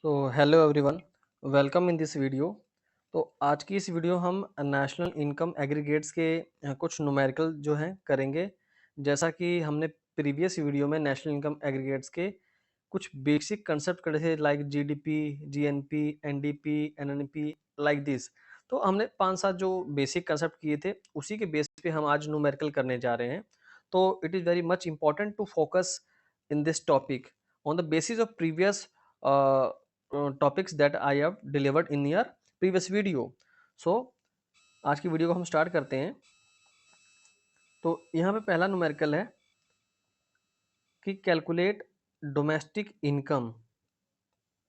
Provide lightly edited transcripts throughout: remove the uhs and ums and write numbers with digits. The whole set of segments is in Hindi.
तो hello everyone, welcome in this video. तो आज की इस वीडियो हम नेशनल इनकम एग्रीगेट्स के कुछ न्यूमेरिकल जो हैं करेंगे। जैसा कि हमने प्रीवियस वीडियो में नेशनल इनकम एग्रीगेट्स के कुछ बेसिक कंसेप्ट करे थे, like GDP, GNP, NDP, NNP, like this. तो हमने 5-7 जो बेसिक कंसेप्ट किए थे उसी के बेस पे हम आज न्यूमेरिकल करने जा रहे हैं। तो it is very much important to focus in this topic on the basis of previous topics that I have delivered in your previous video. So आज की वीडियो को हम स्टार्ट करते हैं। तो यहाँ पे पहला न्यूमेरिकल है कि कैलकुलेट डोमेस्टिक इनकम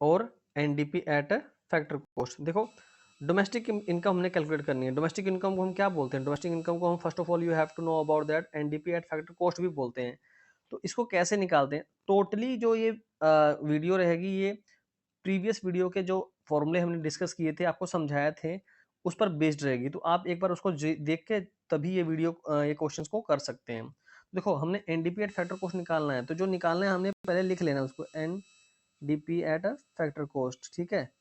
और एनडीपी एट फैक्टर कॉस्ट। देखो, डोमेस्टिक इनकम हमने कैलकुलेट करनी है। डोमेस्टिक इनकम को हम क्या बोलते हैं? डोमेस्टिक इनकम को हम first of all you have to know about that NDP at factor cost भी बोलते हैं। तो इसको कैसे निकालते हैं? टोटली जो ये वीडियो रहेगी, ये प्रीवियस वीडियो के जो फॉर्मूले हमने डिस्कस किए थे, आपको समझाए थे, उस पर बेस्ड रहेगी। तो आप एक बार उसको देख के तभी ये वीडियो ये क्वेश्चंस को कर सकते हैं। देखो, हमने एनडीपी एट फैक्टर कॉस्ट निकालना है, तो जो निकालना है हमने पहले लिख लेना उसको, एनडीपी एट फैक्टर कॉस्ट। ठीक है,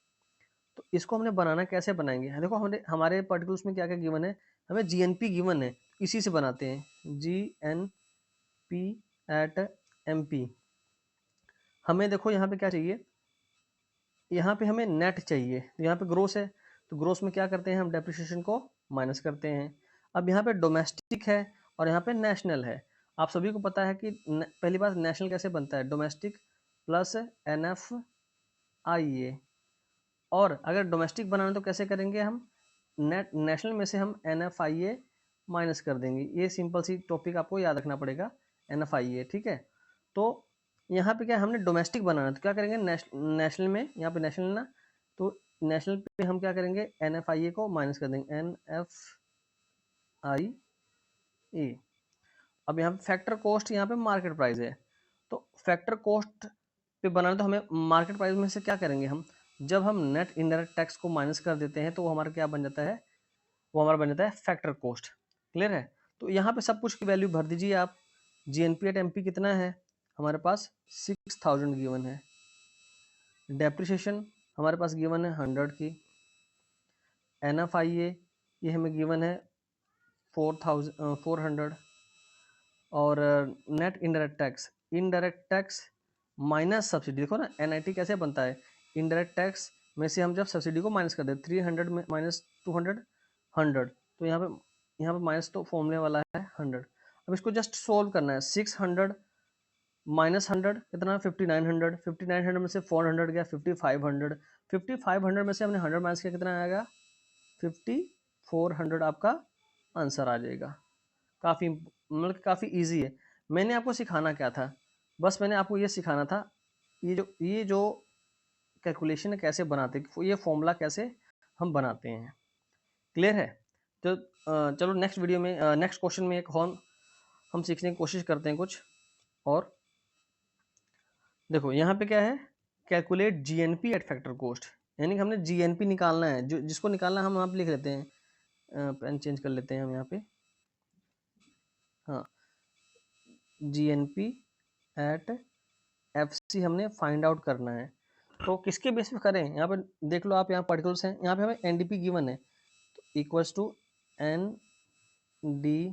तो इसको हमने बनाना कैसे बनाएंगे? देखो, हमने हमारे पर्टिकुलर्स में क्या क्या गिवन है, हमें जीएनपी गिवन है, इसी से बनाते हैं। GNP at MP. हमें देखो यहाँ पे क्या चाहिए, यहाँ पे हमें नेट चाहिए। तो यहाँ पे ग्रोस है, तो ग्रोस में क्या करते हैं हम? डेप्रिसिएशन को माइनस करते हैं। अब यहाँ पे डोमेस्टिक है और यहाँ पे नेशनल है। आप सभी को पता है कि पहली बात, नेशनल कैसे बनता है? Domestic plus N F I A. और अगर डोमेस्टिक बनाना तो कैसे करेंगे हम? नेट नेशनल में से हम N F I A minus कर देंगे। ये सिंपल सी टॉपिक आपको याद रखना पड़ेगा, एन एफ आई ए। ठीक है, तो यहाँ पे क्या है, हमने डोमेस्टिक बनाना है, तो क्या करेंगे? नेशनल में, यहाँ पे नेशनल ना, तो नेशनल पे हम क्या करेंगे? एन एफ आई ए को माइनस कर देंगे, एन एफ आई ए। अब यहाँ पे फैक्टर कॉस्ट, यहाँ पे मार्केट प्राइस है, तो फैक्टर कॉस्ट पे बनाना तो हमें मार्केट प्राइस में से क्या करेंगे हम? जब हम नेट इनडायरेक्ट टैक्स को माइनस कर देते हैं तो वो हमारा क्या बन जाता है? वो हमारा बन जाता है फैक्टर कॉस्ट। क्लियर है? तो यहाँ पे सब कुछ की वैल्यू भर दीजिए आप। जीएनपी एट एमपी कितना है हमारे पास? 6000 गिवन है। डेप्रिसिएशन हमारे पास गिवन है 100 की। एन एफ आई ए ये हमें गिवन है 400। और net indirect tax minus subsidy. देखो ना, एनआईटी कैसे बनता है? इनडायरेक्ट टैक्स में से हम जब सब्सिडी को माइनस कर दें, 300 में माइनस 200, 100, तो यहाँ पे माइनस तो फॉर्मूले वाला है 100। अब इसको जस्ट सोल्व करना है। 600 माइनस 100 कितना? 5900। 5900 में से 400 गया, 5500। 5500 में से हमने 100 माइनस किया, कितना आएगा? 5400 आपका आंसर आ जाएगा। काफ़ी मतलब काफ़ी इजी है। मैंने आपको सिखाना क्या था? बस मैंने आपको ये सिखाना था, ये जो कैलकुलेशन है कैसे बनाते हैं, ये फॉर्मूला कैसे हम बनाते हैं। क्लियर है? तो चलो नेक्स्ट वीडियो में, नेक्स्ट क्वेश्चन में एक और हम सीखने की कोशिश करते हैं कुछ और। देखो यहाँ पे क्या है, calculate GNP eight factor cost, यानी कि हमने जीएनपी निकालना है। जो जिसको निकालना है हम यहाँ पे लिख लेते हैं, पेन चेंज कर लेते हैं हम यहाँ पे। हाँ, जीएनपी एट एफसी हमने फाइंड आउट करना है। तो किसके बेस पे करें? यहाँ पे देख लो आप, यहाँ पार्टिकल्स हैं, यहाँ पे हमें एनडीपी गिवन है, तो equals to N D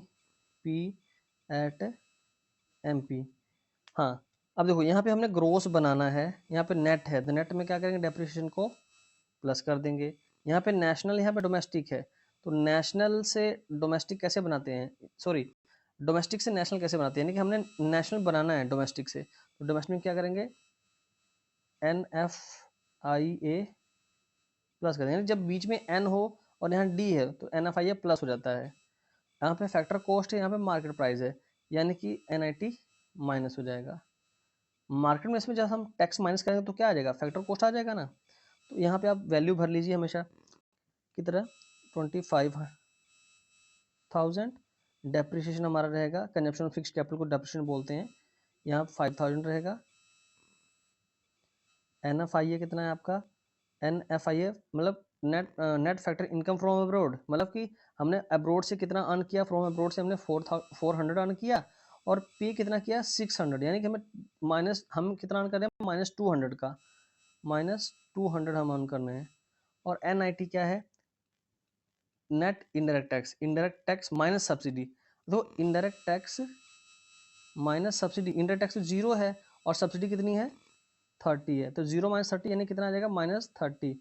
P at M P. हाँ, अब देखो यहाँ पे हमने ग्रोस बनाना है, यहाँ पे नेट है, तो नेट में क्या करेंगे? डेप्रिसिएशन को प्लस कर देंगे। यहाँ पे नेशनल, यहाँ पे डोमेस्टिक है, तो नेशनल से डोमेस्टिक कैसे बनाते हैं? सॉरी, डोमेस्टिक से नेशनल कैसे बनाते हैं? यानी कि हमने नेशनल बनाना है डोमेस्टिक से, तो डोमेस्टिक में क्या करेंगे? N F I A plus कर देंगे। जब बीच में एन हो और यहाँ डी है तो N F I A plus हो जाता है। यहाँ पे फैक्टर कॉस्ट है, यहाँ पे मार्केट प्राइस है, यानी कि एन आई टी माइनस हो जाएगा। मार्केट में इसमें जब हम टैक्स माइनस करेंगे तो क्या आ जाएगा? फैक्टर कॉस्ट आ जाएगा ना। तो यहाँ पे आप वैल्यू भर लीजिए हमेशा की तरह, 25,000। डेप्रिसिएशन हमारा रहेगा, कंजप्शन फिक्स कैपिटल को डेप्रिसिएशन बोलते हैं, यहाँ 5000 रहेगा। एन एफ आई ए कितना है आपका? एन एफ आई ए मतलब net factor income from abroad, मतलब कि हमने अब्रोड से कितना अर्न किया? फ्रॉम अब्रोड से हमने 400 अर्न किया, और पे कितना किया? 600, यानी कि हमें हम कितना अर्न कर रहे हैं? -200 का, 200 हम अर्न करने हैं। और NIT क्या है? Net indirect tax minus subsidy. तो indirect tax minus subsidy, indirect tax तो जीरो है और सब्सिडी कितनी है? 30 है। तो जीरो माइनस 30 यानी कितना आ जाएगा? -30।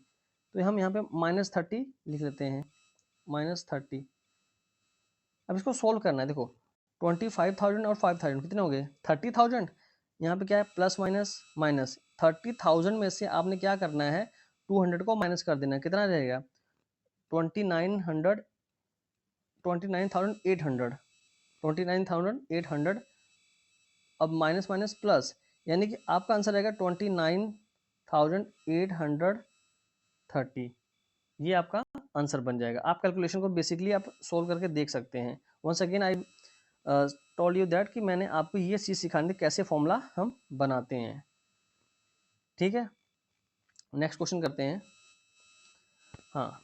तो हम यहाँ पे -30 लिख लेते हैं, -30। अब इसको सोल्व करना है। देखो 25,000 और 5,000 कितने हो गए? 30,000। यहाँ पे क्या है? Plus minus minus. 30,000 में से आपने क्या करना है? 200 को माइनस कर देना है। कितना रहेगा? 2900, 29,800, 29,800। अब माइनस माइनस प्लस, यानी कि आपका आंसर आएगा 29,830। ये आपका आंसर बन जाएगा। आप कैलकुलेशन को बेसिकली आप सोल्व करके देख सकते हैं। Once again I told you that कि मैंने आपको ये चीज़ सिखानी थी कैसे फॉर्मूला हम बनाते हैं। ठीक है, नेक्स्ट क्वेश्चन करते हैं। हाँ,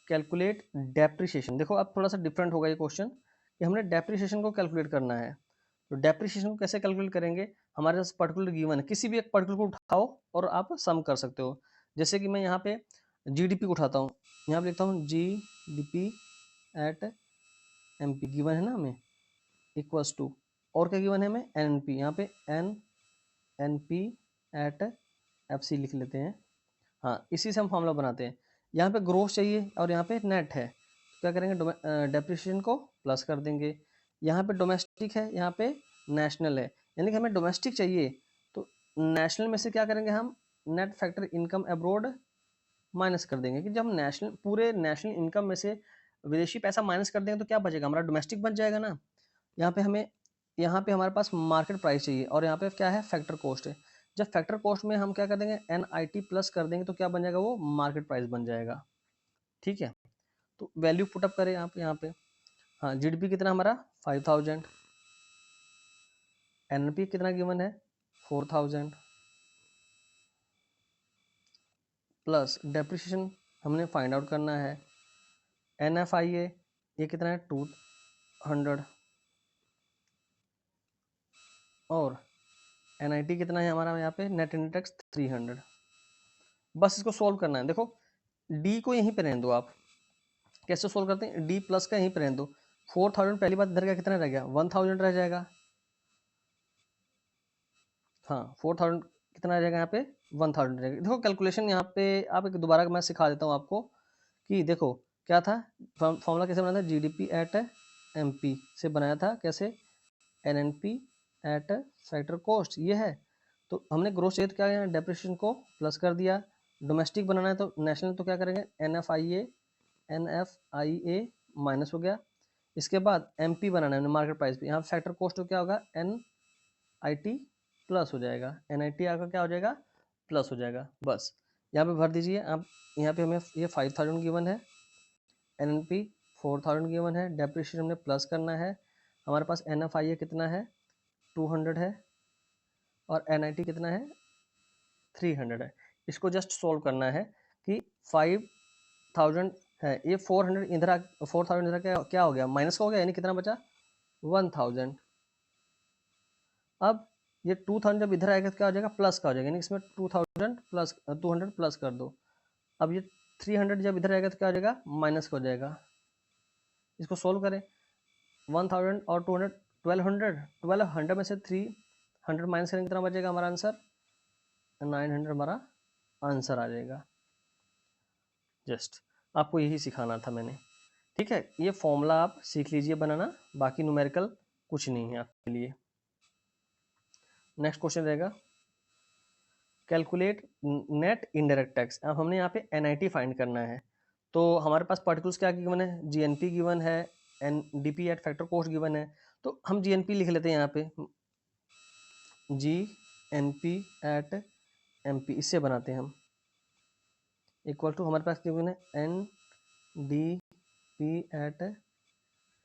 कैलकुलेट डेप्रिसिएशन। देखो अब थोड़ा सा डिफरेंट होगा ये क्वेश्चन कि हमने डेप्रिसिएशन को कैलकुलेट करना है। तो डेप्रिसिएशन को कैसे कैलकुलेट करेंगे? हमारे पास पर्टिकुलर गिवन है, किसी भी एक पर्टिकुलर को उठाओ और आप सम कर सकते हो। जैसे कि मैं यहाँ पे GDP को उठाता हूँ, यहाँ पे लिखता हूँ GDP एट MP गिवन है ना हमें, इक्वल्स टू, और क्या गिवन है हमें? NNP। यहाँ पे NNP एट FC लिख लेते हैं। हाँ, इसी से हम फॉर्मूला बनाते हैं। यहाँ पे ग्रोथ चाहिए और यहाँ पे नेट है, तो क्या करेंगे? डेप्रिसिएशन को प्लस कर देंगे। यहाँ पे डोमेस्टिक है, यहाँ पे नेशनल है, यानी कि हमें डोमेस्टिक चाहिए, तो नेशनल में से क्या करेंगे? हम net factor income abroad minus कर देंगे। कि जब हम पूरे नेशनल इनकम में से विदेशी पैसा माइनस कर देंगे तो क्या बचेगा? हमारा डोमेस्टिक बच जाएगा ना। यहाँ पे हमारे पास मार्केट प्राइस चाहिए और यहाँ पे क्या है? फैक्टर कॉस्ट है। जब फैक्टर कॉस्ट में हम क्या कर देंगे? NIT प्लस कर देंगे तो क्या बन जाएगा? वो मार्केट प्राइस बन जाएगा। ठीक है, तो वैल्यू पुटअप करें आप यहाँ पे। हाँ, GDP कितना हमारा? 5,000। NNP कितना गिवन है? 4,000 प्लस डेप्रिसिएशन हमने फाइंड आउट करना है। NFIA ये कितना है? 200 और NIT कितना है हमारा? यहाँ पे नेट इंडेक्स 300। बस इसको सोल्व करना है। देखो D को यहीं पे रहने दो आप। कैसे सोल्व करते हैं? D प्लस का यहीं पे रहने दो। 4,000 पहली बात इधर का कितना रह गया? 1,000 रह जाएगा। हाँ, 4,000 कितना रह जाएगा? यहाँ पे 1,000 रहेगा। देखो कैलकुलेशन यहाँ पे आप एक दोबारा मैं सिखा देता हूँ आपको कि देखो क्या था फॉर्मूला, कैसे बनाया था? GDP एट MP से बनाया था। कैसे? NNP एट फैक्टर कॉस्ट, ये है। तो हमने ग्रोथ चाहिए तो क्या है? डेप्रिसिएशन को प्लस कर दिया। डोमेस्टिक बनाना है तो नेशनल, तो क्या करेंगे? NFIA माइनस हो गया। इसके बाद MP बनाना है मार्केट प्राइस पे, यहाँ फैक्टर कॉस्ट तो क्या होगा? NIT प्लस हो जाएगा। NIT आपका क्या हो जाएगा? प्लस हो जाएगा। बस यहाँ पे भर दीजिए आप। यहाँ पे हमें ये 5,000 गिवन है, NNP 4,000 गिवन है, डेप्रिसिएशन हमने प्लस करना है। हमारे पास NFIA कितना है? 200 है और NIT कितना है? 300 है। इसको जस्ट सोल्व करना है कि 5,000 है, ये 400 इधर 4,000 इधर क्या हो गया? माइनस का हो गया, यानी कितना बचा? 1,000। अब ये 2,000 जब इधर आएगा तो क्या हो जाएगा? प्लस का हो जाएगा, यानी इसमें 2,000 प्लस 200 प्लस कर दो। अब ये 300 जब इधर आएगा तो क्या हो जाएगा? माइनस का हो जाएगा। इसको सोल्व करें। 1,000 और 200, 1,200 में से 300 माइनस करेंगे कितना बचेगा? हमारा आंसर 900 हमारा आंसर आ जाएगा। जस्ट आपको यही सिखाना था मैंने। ठीक है, ये फॉर्मूला आप सीख लीजिए बनाना, बाकी न्यूमेरिकल कुछ नहीं है आपके लिए। नेक्स्ट क्वेश्चन रहेगा कैलकुलेट नेट इनडायरेक्ट टैक्स। अब हमने यहाँ पे NIT फाइंड करना है। तो हमारे पास पार्टिकल्स क्या गिवन है? GNP गिवन है, NDP eight factor cost given है। तो हम GNP लिख लेते हैं यहाँ पे, GNP एट MP, इससे बनाते हैं हम। इक्वल टू हमारे पास क्या गिवन है? NDP at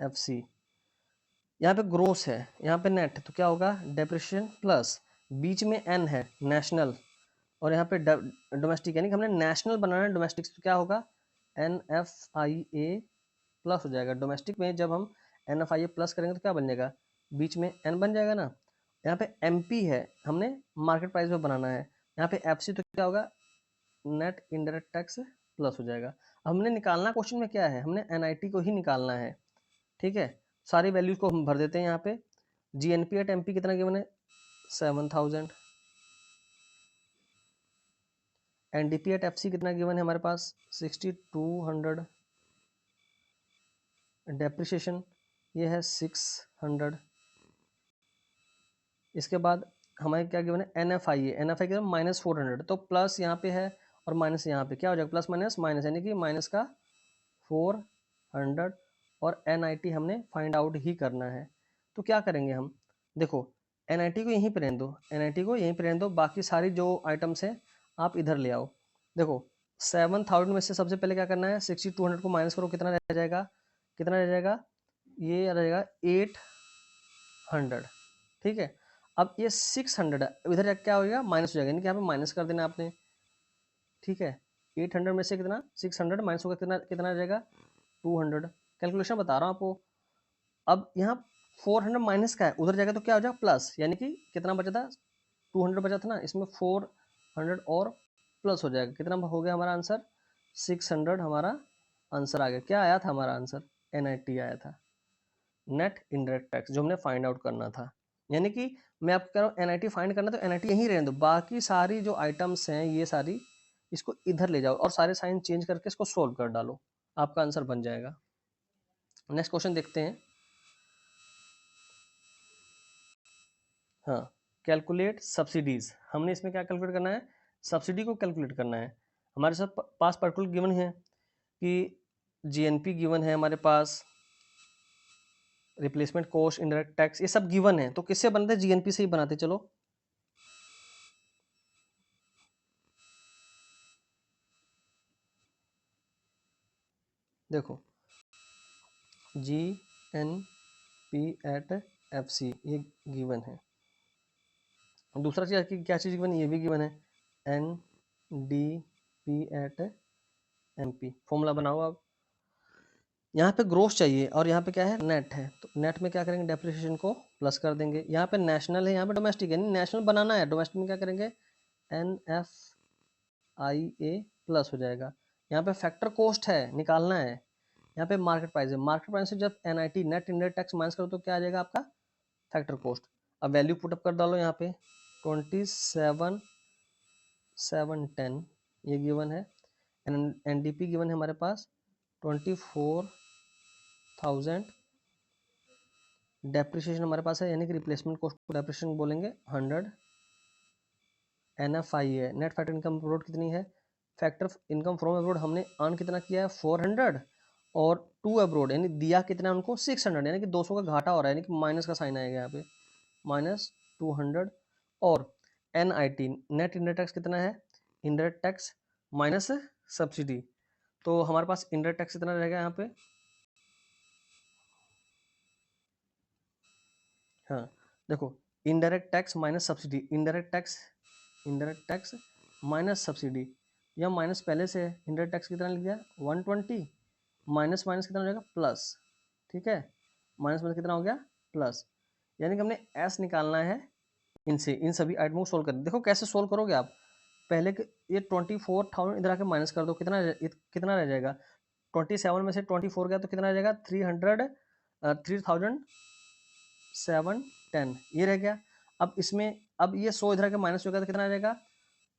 FC। यहाँ पे ग्रोस है, यहाँ पे नेट, तो क्या होगा? डेप्रिसिएशन प्लस, बीच में N है नेशनल, और यहाँ पे डोमेस्टिक, यानी कि हमने नेशनल बनाना है। डोमेस्टिक तो क्या होगा? NFIA प्लस हो जाएगा। डोमेस्टिक में जब हम NFIA प्लस करेंगे तो क्या बन जाएगा? बीच में N बन जाएगा ना। यहाँ पे MP है, हमने मार्केट प्राइस में बनाना है। यहाँ पे FC तो क्या होगा? नेट इनडायरेक्ट टैक्स प्लस हो जाएगा। हमने निकालना क्वेश्चन में क्या है, हमने एनआईटी को ही निकालना है, ठीक है। सारी वैल्यूज को हम भर देते हैं यहाँ पे। जीएनपी एट एमपी कितना गिवन है 7000, एनडीपी एट एफसी कितना गिवन है हमारे पास 6200, डेप्रिसिएशन ये है 600, इसके बाद हमारे क्या गिवन है एनएफआई है, एनएफआई कितना -400, तो प्लस यहाँ पे है और माइनस यहाँ पे क्या हो जाएगा प्लस माइनस माइनस, यानी कि माइनस का 400, और एनआईटी हमने फाइंड आउट ही करना है। तो क्या करेंगे हम, देखो एनआईटी को यहीं पे रहने दो, एनआईटी को यहीं पे रहने दो, बाकी सारी जो आइटम्स हैं आप इधर ले आओ। देखो 7000 में से सबसे पहले क्या करना है 6200 को माइनस करो, कितना रह जाएगा, कितना रह जाएगा, ये रहेगा 800, ठीक है। अब ये 600 है, इधर क्या हो जाएगा माइनस हो जाएगा, यानी कि यहाँ पे माइनस कर देना आपने, ठीक है। 800 में से कितना 600 माइनस होगा, कितना कितना रह जाएगा 200, कैलकुलेशन बता रहा हूँ आपको। अब यहाँ 400 माइनस का है, उधर जाएगा तो क्या हो जाएगा प्लस, यानी कि कितना बचा था 200 बचा था ना, इसमें 400 और प्लस हो जाएगा, कितना हो गया हमारा आंसर 600, हमारा आंसर आ गया। क्या आया था हमारा आंसर, एनआईटी आया था, नेट इनडायरेक्ट टैक्स, जो हमने फाइंड आउट करना था। यानी कि मैं आपको कह रहा हूँ एनआईटी फाइंड करना, तो एनआईटी यहीं रहने दो, बाकी सारी जो आइटम्स हैं ये सारी इसको इधर ले जाओ और सारे साइन चेंज करके इसको सोल्व कर डालो, आपका आंसर बन जाएगा। नेक्स्ट क्वेश्चन देखते हैं। हाँ, कैलकुलेट सब्सिडीज, हमने इसमें क्या कैलकुलेट करना है, सब्सिडी को कैलकुलेट करना है। हमारे साथ पास पर्टिकुलर गिवन है कि जीएनपी गिवन है हमारे पास, रिप्लेसमेंट कॉस्ट, इनडायरेक्ट टैक्स, ये सब गिवन है, तो किससे बनते हैं जीएनपी से ही बनाते। चलो देखो G N P at F C ये गिवन है, दूसरा चीज क्या चीज गिवन है, ये भी गिवन है, N D P at M P. Formula बनाओ आप, यहाँ पे ग्रोस चाहिए और यहाँ पे क्या है नेट है, तो नेट में क्या करेंगे डेप्रिसिएशन को प्लस कर देंगे। यहाँ पे नेशनल है, यहाँ पे डोमेस्टिक है, नेशनल बनाना है, डोमेस्टिक में क्या करेंगे N F I A plus हो जाएगा। यहाँ पे फैक्टर कॉस्ट है निकालना है, यहाँ पे मार्केट प्राइस है, मार्केट प्राइस से जब NIT net indirect tax minus करो तो क्या आ जाएगा आपका फैक्टर कॉस्ट। अब वैल्यू पुटअप कर डालो यहाँ पे 27710 ये गिवन है, एनडीपी गिवन है हमारे पास 24000, डेप्रिसिएशन हमारे पास है यानी कि रिप्लेसमेंट कॉस्ट को डेप्रिसिएशन बोलेंगे 100, एनएफआई है नेट फैक्टर इनकम अब्रोड कितनी है, फैक्टर इनकम फ्रॉम अब्रोड हमने अर्न कितना किया है 400 और टू अब्रोड यानी दिया कितना उनको 600, यानी कि 200 का घाटा हो रहा है, यानी कि माइनस का साइन आएगा यहाँ पे -200, और एनआईटी नेट इनडायरेक्ट टैक्स कितना है, इनडायरेक्ट टैक्स माइनस सब्सिडी, तो हमारे पास इनडायरेक्ट टैक्स कितना रहेगा यहाँ पे, हाँ देखो indirect tax minus subsidy, indirect tax minus subsidy, या माइनस पहले से है, इनडायरेक्ट टैक्स कितना लिख दिया 120, माइनस माइनस कितना हो जाएगा प्लस, ठीक है, माइनस माइनस कितना हो गया प्लस, यानी कि हमने एस निकालना है इनसे, इन सभी आइटमों को सोल्व कर। देखो कैसे सोल्व करोगे आप, पहले ये 24,000 इधर आके माइनस कर दो, कितना रह जाएगा 27 में से 24 गया तो कितना रह जाएगा 3710 ये रह गया। अब इसमें अब ये 100 इधर आके माइनस हो गया तो कितना आ जाएगा,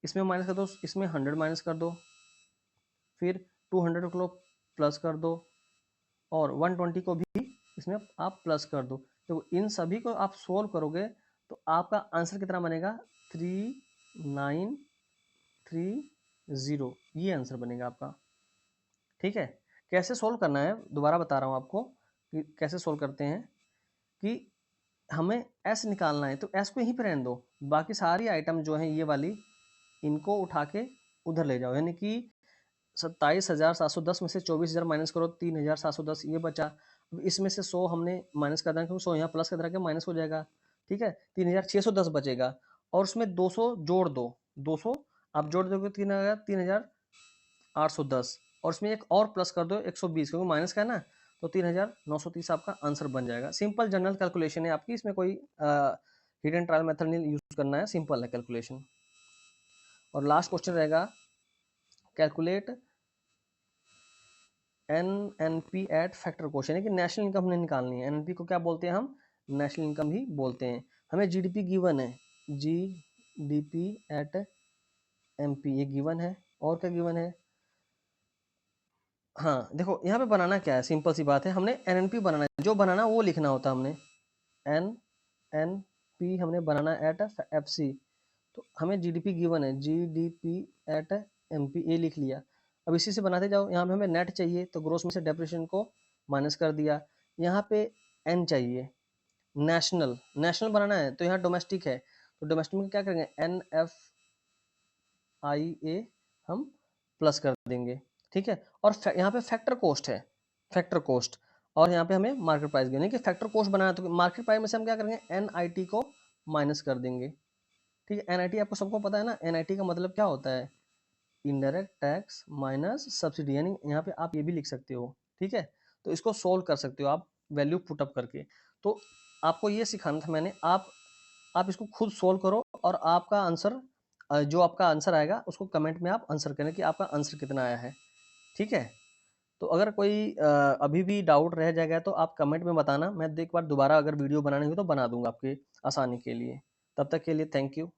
इसमें माइनस कर दो, इसमें 100 माइनस कर दो, फिर 200 को प्लस कर दो और 120 को भी इसमें आप प्लस कर दो। तो इन सभी को आप सोल्व करोगे तो आपका आंसर कितना बनेगा 3930, ये आंसर बनेगा आपका, ठीक है। कैसे सोल्व करना है दोबारा बता रहा हूँ आपको कि कैसे सोल्व करते हैं, कि हमें एस निकालना है तो एस को यहीं पर रहने दो, बाकी सारी आइटम जो है ये वाली इनको उठा के उधर ले जाओ, यानी कि 27,710 में से 24,000 माइनस करो 3,710 ये बचा। अब इसमें से 100 हमने माइनस कर देना क्योंकि 100 यहाँ प्लस कर देना माइनस हो जाएगा, ठीक है, 3,610 बचेगा और उसमें 200 जोड़ दो, 200 आप जोड़ दोगे 3,810 और उसमें एक और प्लस कर दो 120 क्योंकि माइनस का है ना, तो 3,930 आपका आंसर बन जाएगा। सिंपल जनरल कैलकुलेशन है आपकी, इसमें कोई हिडन ट्रायल मेथड नहीं यूज करना है, सिंपल है कैलकुलेशन। और लास्ट क्वेश्चन रहेगा कैलकुलेट NNP एट फैक्टर कोश, यानी कि नेशनल इनकम हमने निकालनी है। NNP को क्या बोलते हैं हम? नेशनल इनकम ही बोलते हैं। हमें GDP गिवन है, GDP एट MP ये गिवन है। और क्या गिवन है? हाँ देखो यहाँ पे बनाना क्या है, सिंपल सी बात है, हमने NNP बनाना है, जो बनाना वो लिखना होता है हमने। NNP हमने बनाना एट FC, तो हमें GDP गिवन है, GDP एट MP ये लिख लिया। अब इसी से बनाते जाओ। यहाँ पे हमें नेट चाहिए तो ग्रोस में से डेप्रिसिएशन को माइनस कर दिया। यहाँ पे N चाहिए, नेशनल, नेशनल बनाना है तो यहाँ डोमेस्टिक है, तो डोमेस्टिक में क्या करेंगे, NFIA हम प्लस कर देंगे, ठीक है। और यहाँ पे फैक्टर कॉस्ट है, फैक्टर कॉस्ट, और यहाँ पे हमें मार्केट प्राइस गिवन है कि फैक्टर कॉस्ट बनाना है, तो मार्केट प्राइस में से हम क्या करेंगे, NIT को माइनस कर देंगे, ठीक है। NIT आपको सबको पता है ना, NIT का मतलब क्या होता है, इनडायरेक्ट टैक्स माइनस सब्सिडी, यानी यहाँ पे आप ये भी लिख सकते हो, ठीक है। तो इसको सोल्व कर सकते हो आप वैल्यू पुटअप करके। तो आपको ये सिखाना था मैंने, आप इसको खुद सोल्व करो और आपका आंसर, जो आपका आंसर आएगा उसको कमेंट में आप आंसर करें कि आपका आंसर कितना आया है, ठीक है। तो अगर कोई अभी भी डाउट रह जाएगा तो आप कमेंट में बताना, मैं एक बार दोबारा अगर वीडियो बनानी हो तो बना दूंगा आपके आसानी के लिए। तब तक के लिए थैंक यू।